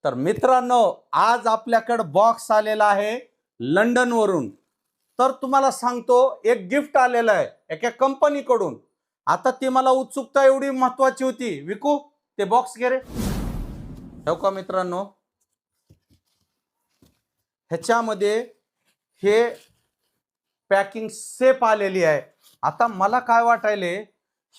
तर मित्रांनो, आज आपल्याकडे बॉक्स आलेला आहे लंडन वरून. तर तुम्हाला सांगतो, एक गिफ्ट आलेलं आहे एका कंपनीकडून. आता ती मला उत्सुकता एवढी महत्वाची होती. विकू ते बॉक्स घे रे. हो का मित्रांनो, ह्याच्यामध्ये हे पॅकिंग सेफ आलेली आहे. आता मला काय वाटायले,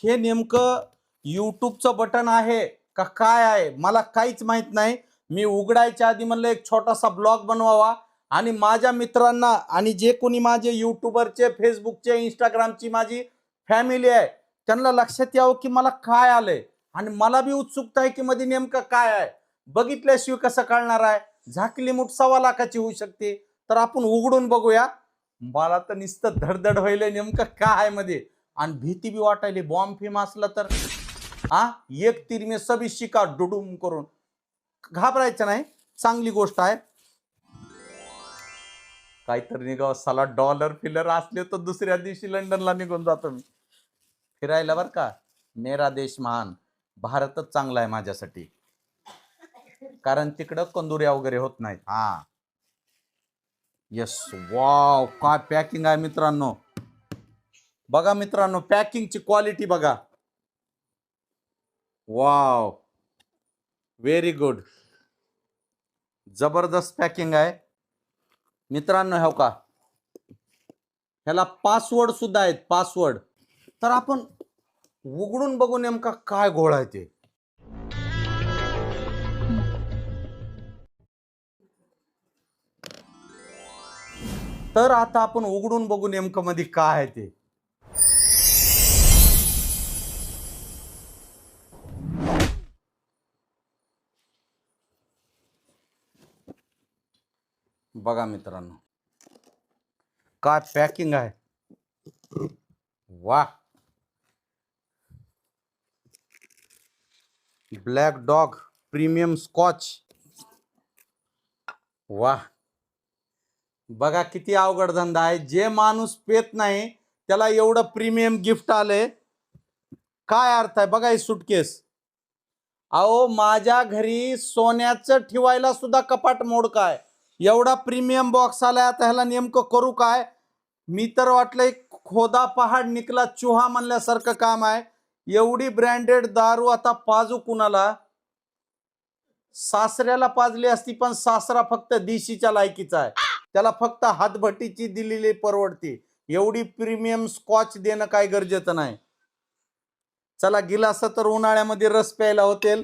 हे नेमकं यूट्यूबचं बटन आहे का काय आहे मला काहीच माहित नाही. मी उघडायच्या आधी म्हणलं एक छोटासा ब्लॉग बनवावा आणि माझ्या मित्रांना आणि जे कोणी माझे यूट्यूबरचे, फेसबुकचे, इंस्टाग्रामची माझी फॅमिली आहे त्यांना लक्षात यावं की मला काय आलंय. आणि मला बी उत्सुकता आहे की मध्ये नेमकं काय आहे. बघितल्याशिवाय कसं कळणार आहे. झाकली मूठ 1.25 लाखाची होऊ शकते. तर आपण उघडून बघूया. मला तर नुसतं धडधड व्हायला नेमकं काय आहे मध्ये. आणि भीती बी वाटायली, बॉम्ब फेम असला तर एक तीर में सभी शिकार डुडुम करून. घाबरायचं नाही, चांगली गोष्ट आहे. काहीतरी निघावं साला. डॉलर फिलर असले तर दुसऱ्या दिवशी लंडनला निघून जातो मी फिरायला. बर का, मेरा देश महान. भारतच चांगला आहे माझ्यासाठी, कारण तिकडं कंदुऱ्या वगैरे होत नाहीत. यस, वाव, काय पॅकिंग आहे मित्रांनो. बघा मित्रांनो, पॅकिंगची क्वालिटी बघा. वाव, व्हेरी गुड, जबरदस्त पॅकिंग आहे मित्रांनो. हो का, ह्याला पासवर्ड सुद्धा आहेत, पासवर्ड. तर आपण उघडून बघू नेमका काय घोळ आहे ते. तर आता आपण उघडून बघू नेमकं मध्ये काय आहे ते. बघा मित्रांनो, काय पॅकिंग आहे. वाह, ब्लॅक डॉग प्रीमियम स्कॉच. वाह, बघा किती अवघड धंदा आहे. जे माणूस पेत नाही त्याला एवढं प्रीमियम गिफ्ट आले. काय अर्थ आहे बघा. ही सुटकेस, अहो माझ्या घरी सोन्याचं ठेवायला सुद्धा कपाट मोड काय. एवढा प्रीमियम बॉक्स आलाय. आता ह्याला नेमकं करू काय. मी तर वाटलंय खोदा पहाड निकला चुहा म्हणल्यासारखं काम आहे. एवढी ब्रँडेड दारू आता पाजू कुणाला. सासऱ्याला पाजली असती, पण सासरा फक्त देशीच्या लायकीचा आहे. त्याला फक्त हातभट्टीची दिलेली परवडते. एवढी प्रीमियम स्कॉच देणं काय गरजेचं नाही. चला, गिलास तर उन्हाळ्यामध्ये रस प्यायला होतील.